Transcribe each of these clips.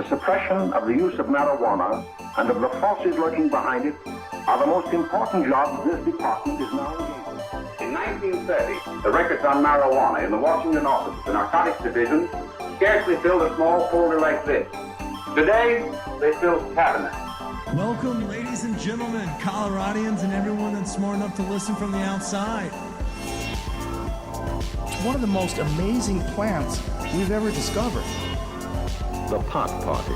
the suppression of the use of marijuana and of the forces lurking behind it are the most important jobs this department is now engaged in. In 1930, the records on marijuana in the Washington office of the Narcotics Division scarcely filled a small folder like this. Today, they fill cabinets. Welcome, ladies and gentlemen, Coloradians and everyone that's smart enough to listen from the outside. One of the most amazing plants we've ever discovered. The pot party,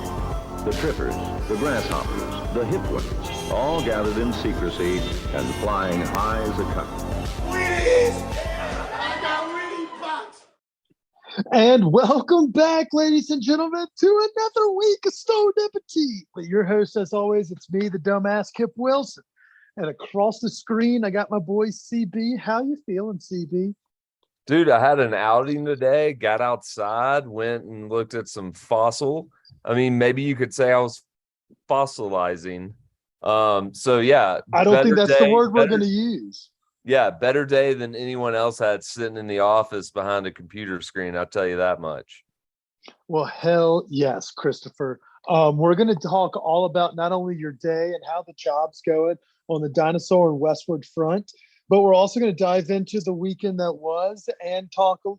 the trippers, the grasshoppers, the hip ones, all gathered in secrecy and flying high as a kite. I got weed pots. And welcome back, ladies and gentlemen, to another week of Stoned Appetit. But your host, as always, it's me, the dumbass Kip Wilson. And across the screen, I got my boy CB. How you feeling, CB? Dude, I had an outing today, got outside, went and looked at some fossil. I mean, maybe you could say I was fossilizing. So yeah. I don't think that's the word we're going to use. Yeah, better day than anyone else had sitting in the office behind a computer screen, I'll tell you that much. Well, hell yes, Christopher. We're going to talk all about not only your day and how the job's going on the dinosaur and westward front, but we're also going to dive into the weekend that was and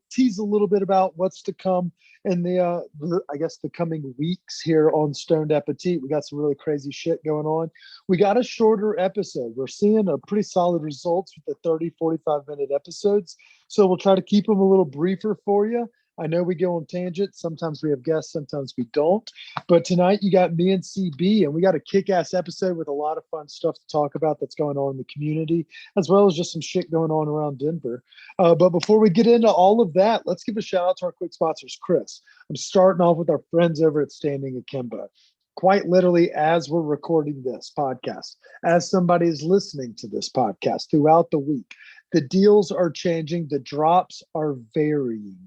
tease a little bit about what's to come in the coming weeks here on Stoned Appetit. We got some really crazy shit going on. We got a shorter episode. We're seeing a pretty solid results with the 30, 45-minute episodes. So we'll try to keep them a little briefer for you. I know we go on tangents. Sometimes we have guests, sometimes we don't. But tonight you got me and CB, and we got a kick-ass episode with a lot of fun stuff to talk about that's going on in the community, as well as just some shit going on around Denver. But before we get into all of that, let's give a shout out to our quick sponsors, Chris. I'm starting off with our friends over at Standing Akimbo. Quite literally, as we're recording this podcast, as somebody is listening to this podcast throughout the week, the deals are changing. The drops are varying.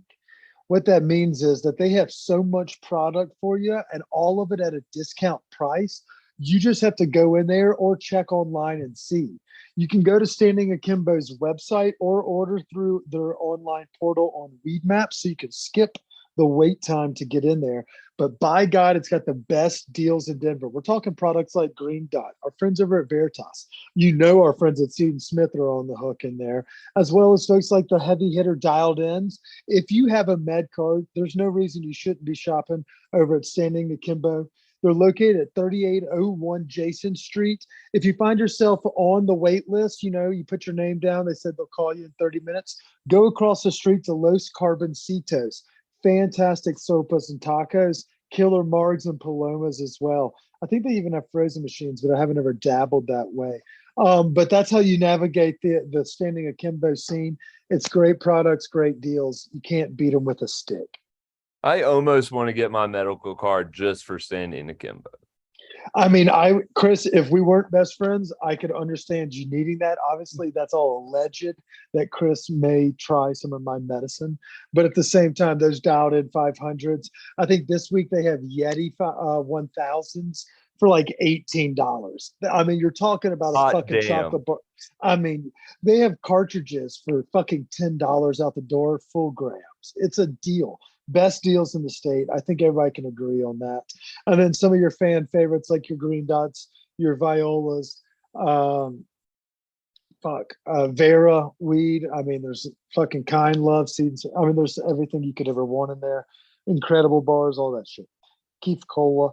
What that means is that they have so much product for you and all of it at a discount price. You just have to go in there or check online and see. You can go to Standing Akimbo's website or order through their online portal on Weedmaps so you can skip the wait time to get in there. But by God, it's got the best deals in Denver. We're talking products like Green Dot, our friends over at Veritas. You know our friends at Seed & Smith are on the hook in there, as well as folks like the heavy hitter Dialed Ins. If you have a med card, there's no reason you shouldn't be shopping over at Standing Akimbo. They're located at 3801 Jason Street. If you find yourself on the wait list, you put your name down. They said they'll call you in 30 minutes. Go across the street to Los Carboncitos. Fantastic sopas and tacos, killer margs and palomas as well. I think they even have frozen machines, but I haven't ever dabbled that way. But that's how you navigate the Standing Akimbo scene. It's great products, great deals. You can't beat them with a stick. I almost want to get my medical card just for Standing Akimbo. I mean, Chris, if we weren't best friends, I could understand you needing that. Obviously, that's all alleged that Chris may try some of my medicine. But at the same time, those dialed in 500s, I think this week they have Yeti 1000s for like $18. I mean, you're talking about a fucking chocolate bar. I mean, they have cartridges for fucking $10 out the door, full grams. It's a deal. Best deals in the state. I think everybody can agree on that. And then some of your fan favorites like your Green Dots, your Violas, Vera weed. I mean, there's fucking Kind Love seeds. I mean, there's everything you could ever want in there. Incredible bars, all that shit. Keith Cola.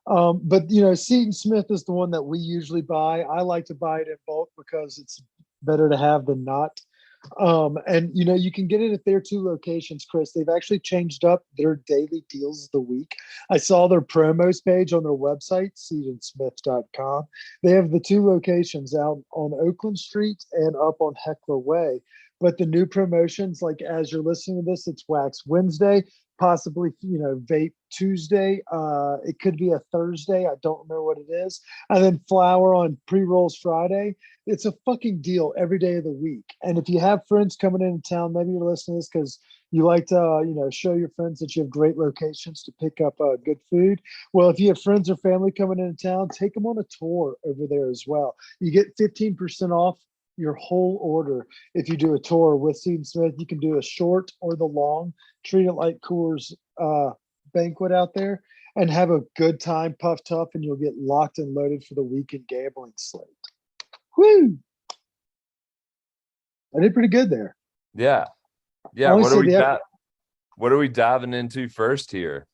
But Seed & Smith is the one that we usually buy. I like to buy it in bulk because it's better to have than not. And you can get it at their two locations, Chris. They've actually changed up their daily deals of the week. I saw their promos page on their website, seedandsmith.com. They have the two locations out on Oakland Street and up on Heckler Way. But the new promotions, like as you're listening to this, it's Wax Wednesday, possibly, Vape Tuesday. It could be a Thursday. I don't remember what it is. And then Flower on Pre-Rolls Friday. It's a fucking deal every day of the week. And if you have friends coming into town, maybe you're listening to this because you like to, show your friends that you have great locations to pick up good food. Well, if you have friends or family coming into town, take them on a tour over there as well. You get 15% off your whole order. If you do a tour with Seed & Smith, you can do a short or the long. Treat it like Coors banquet out there. and have a good time, puffed up, and you'll get locked and loaded for the weekend gambling slate. Woo! I did pretty good there. Yeah. Yeah. Only What say are we the what are we diving into first here?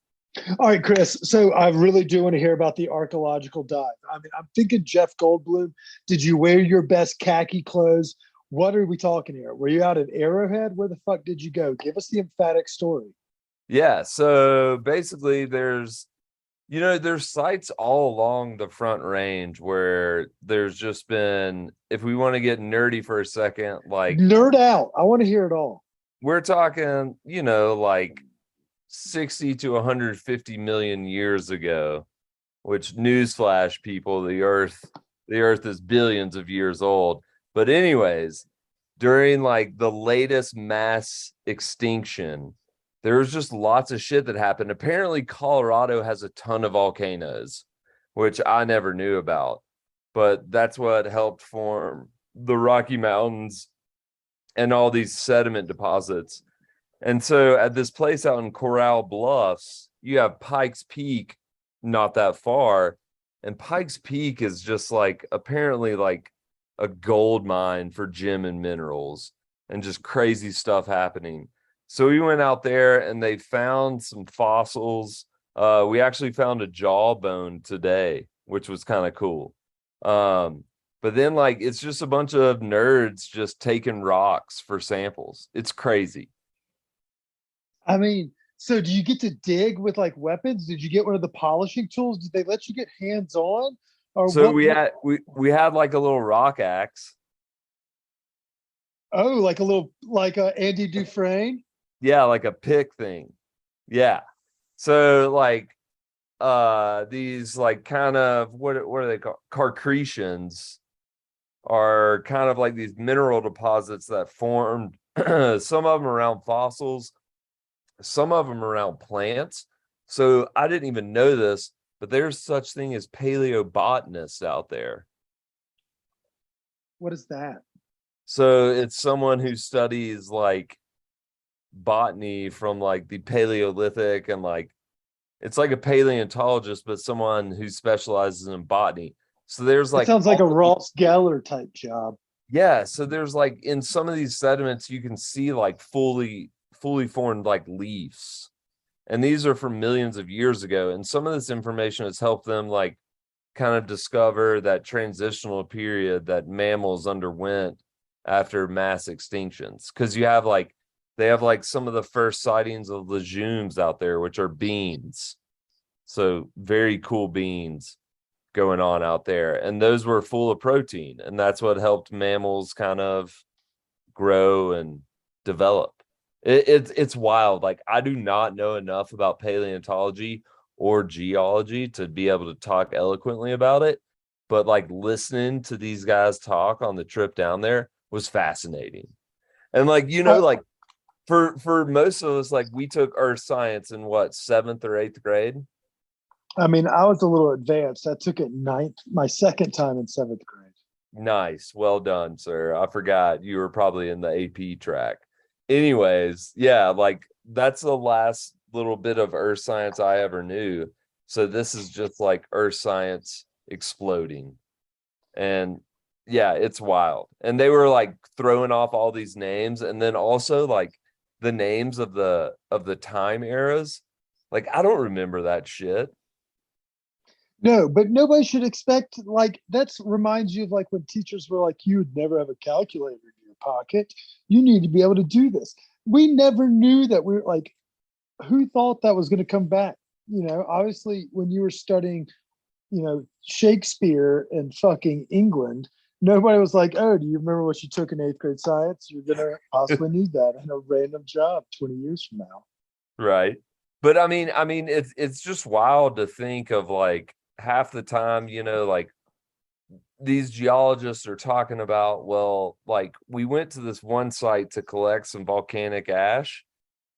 All right, Chris. So I really do want to hear about the archaeological dive. I mean, I'm thinking Jeff Goldblum. Did you wear your best khaki clothes? What are we talking here? Were you out at Arrowhead? Where the fuck did you go? Give us the emphatic story. Yeah. So basically there's sites all along the Front Range where there's just been, if we want to get nerdy for a second, like Nerd out. I want to hear it all. we're talking, like 60 to 150 million years ago, which newsflash people, the earth is billions of years old. But anyways, during like the latest mass extinction, there was just lots of shit that happened. Apparently Colorado has a ton of volcanoes, which I never knew about, but that's what helped form the Rocky Mountains and all these sediment deposits. And so at this place out in Corral Bluffs, you have Pikes Peak, not that far. And Pikes Peak is just like apparently like a gold mine for gem and minerals and just crazy stuff happening. So we went out there and they found some fossils. We actually found a jawbone today, which was kind of cool. But then like it's just a bunch of nerds just taking rocks for samples. It's crazy. I mean, so do you get to dig with like weapons? Did you get one of the polishing tools? Did they let you get hands on? Or So what, we had like a little rock axe. Oh, like a Andy Dufresne? Yeah, like a pick thing. Yeah. So like these like kind of what are they called? Carcretians are kind of like these mineral deposits that formed some of them around fossils, some of them around plants. So I didn't even know this, but there's such thing as paleobotanists out there. What is that? So it's someone who studies like botany from like the Paleolithic and like it's like a paleontologist, but someone who specializes in botany. So there's That like sounds like a Ross Geller type job. yeah. So there's like in some of these sediments, you can see like fully formed like leaves. And these are from millions of years ago. And some of this information has helped them like kind of discover that transitional period that mammals underwent after mass extinctions. Because they have like some of the first sightings of legumes out there, which are beans. So very cool beans going on out there. And those were full of protein. And that's what helped mammals kind of grow and develop. It's wild. Like I do not know enough about paleontology or geology to be able to talk eloquently about it. But like listening to these guys talk on the trip down there was fascinating. And like, like for most of us, like we took earth science in what, 7th or 8th grade? I mean, I was a little advanced. I took it my second time in 7th grade. Nice. Well done, sir. I forgot you were probably in the AP track. Anyways, yeah, like that's the last little bit of earth science I ever knew. So this is just like earth science exploding. And yeah, it's wild. And they were like throwing off all these names and then also like the names of the time eras. Like I don't remember that shit. No, but nobody should expect like that's reminds you of like when teachers were like, you would never have a calculator in your pocket. You need to be able to do this. We never knew that we were like, who thought that was going to come back? Obviously when you were studying, Shakespeare in fucking England, nobody was like, oh, do you remember what you took in 8th grade science? You're going to possibly need that in a random job 20 years from now. Right. But I mean, it's just wild to think of like half the time, like these geologists are talking about, well, like we went to this one site to collect some volcanic ash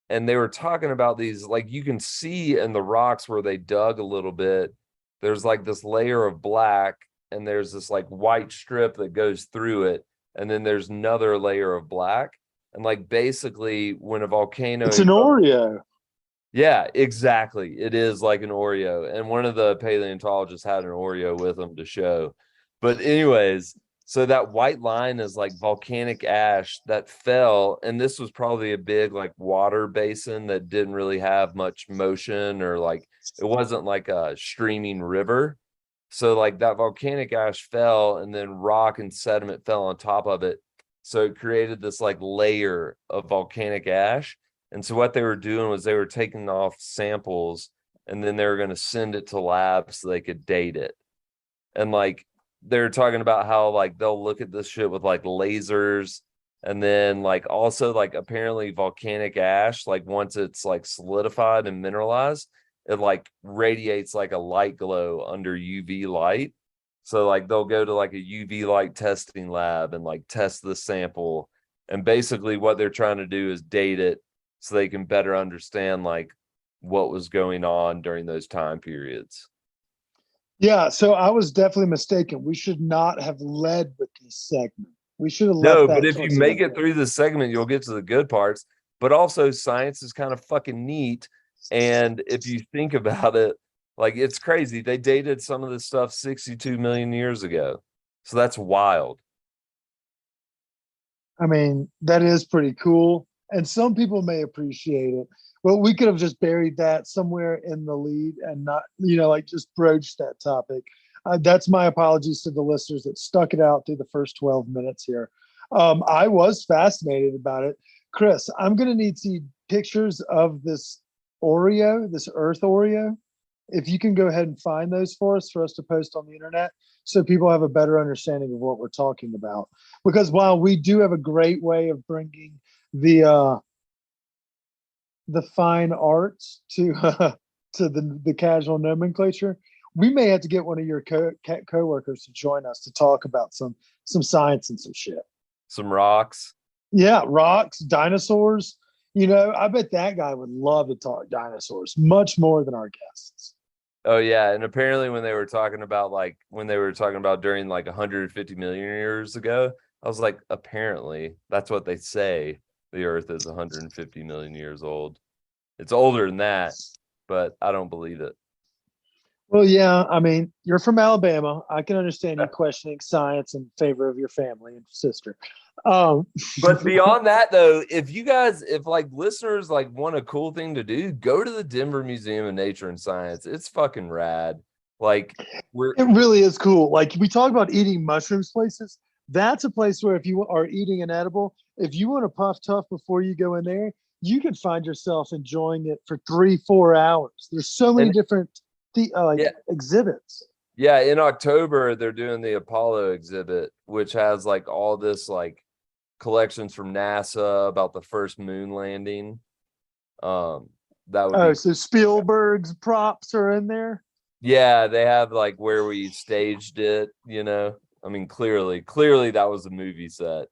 and they were talking about these, like you can see in the rocks where they dug a little bit, there's like this layer of black and there's this like white strip that goes through it. And then there's another layer of black. And like basically when a volcano, it's an Oreo. Yeah, exactly. It is like an Oreo. And one of the paleontologists had an Oreo with him to show. But anyways, so that white line is like volcanic ash that fell. And this was probably a big like water basin that didn't really have much motion, or like it wasn't like a streaming river. So like that volcanic ash fell, and then rock and sediment fell on top of it. So it created this like layer of volcanic ash. And so what they were doing was they were taking off samples, and then they were going to send it to labs so they could date it. And like they're talking about how like they'll look at this shit with like lasers, and then like also like apparently volcanic ash, like once it's like solidified and mineralized, it like radiates like a light glow under UV light. So like they'll go to like a UV light testing lab and like test the sample. And basically what they're trying to do is date it so they can better understand like what was going on during those time periods. Yeah, so I was definitely mistaken. We should not have led with this segment. We should have left No, that but if towards you the make end. it through the segment, you'll get to the good parts. But also, science is kind of fucking neat. And if you think about it, like it's crazy. They dated some of this stuff 62 million years ago. So that's wild. I mean, that is pretty cool. And some people may appreciate it, but we could have just buried that somewhere in the lead and not, like just broached that topic. That's my apologies to the listeners that stuck it out through the first 12 minutes here. I was fascinated about it. Chris, I'm going to need to see pictures of this Oreo, this Earth Oreo. If you can go ahead and find those for us to post on the internet so people have a better understanding of what we're talking about. Because while we do have a great way of bringing the fine arts to to the casual nomenclature, we may have to get one of your coworkers to join us to talk about some science and some shit. Some rocks. Yeah, rocks, dinosaurs. I bet that guy would love to talk dinosaurs much more than our guests. Oh yeah, and apparently when they were talking about during like 150 million years ago, I was like, apparently that's what they say. The Earth is 150 million years old. It's older than that, but I don't believe it. Well, yeah, I mean, you're from Alabama. I can understand you questioning science in favor of your family and sister. But beyond that, though, if like listeners like want a cool thing to do, go to the Denver Museum of Nature and Science. It's fucking rad. Like it really is cool. Like we talk about eating mushrooms places. That's a place where if you are eating an edible, if you want to puff tough before you go in there, you can find yourself enjoying it for 3-4 hours. There's so many different exhibits. Yeah, in October they're doing the Apollo exhibit, which has like all this like collections from NASA about the first moon landing. That would so Spielberg's props are in there. Yeah, they have like where we staged it, I mean, clearly that was a movie set.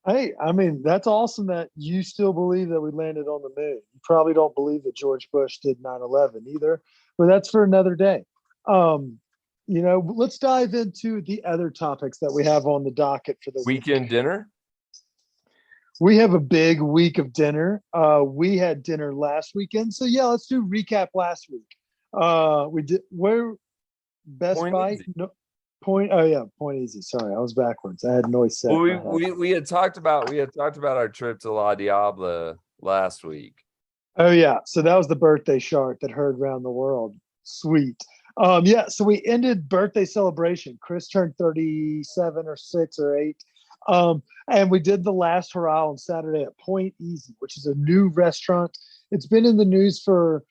Hey, I mean, that's awesome that you still believe that we landed on the moon. You probably don't believe that George Bush did 9/11 either, but that's for another day. Let's dive into the other topics that we have on the docket for the weekend dinner. We have a big week of dinner. We had dinner last weekend. So yeah, let's do recap last week. We did Best Buy. No, Point Easy. Sorry, I was backwards. I had noise set. Well, we had talked about our trip to La Diabla last week. Oh yeah, so that was the birthday shark that heard around the world. Sweet. So we ended birthday celebration. Chris turned 37 or 6 or 8. And we did the last hurrah on Saturday at Point Easy, which is a new restaurant. It's been in the news for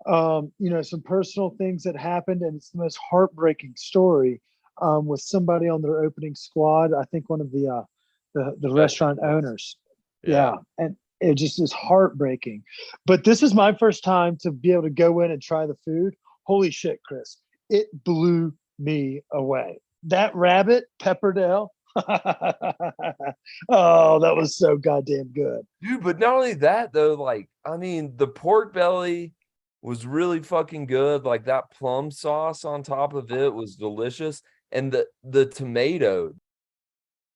some personal things that happened, and it's the most heartbreaking story with somebody on their opening squad. I think one of the restaurant owners. Yeah, and it just is heartbreaking. But this is my first time to be able to go in and try the food. Holy shit, Chris. It blew me away. That rabbit, Pepperdale. Oh, that was so goddamn good. Dude, but not only that, though, like, I mean, the pork belly was really fucking good. Like that plum sauce on top of it was delicious. And the tomato,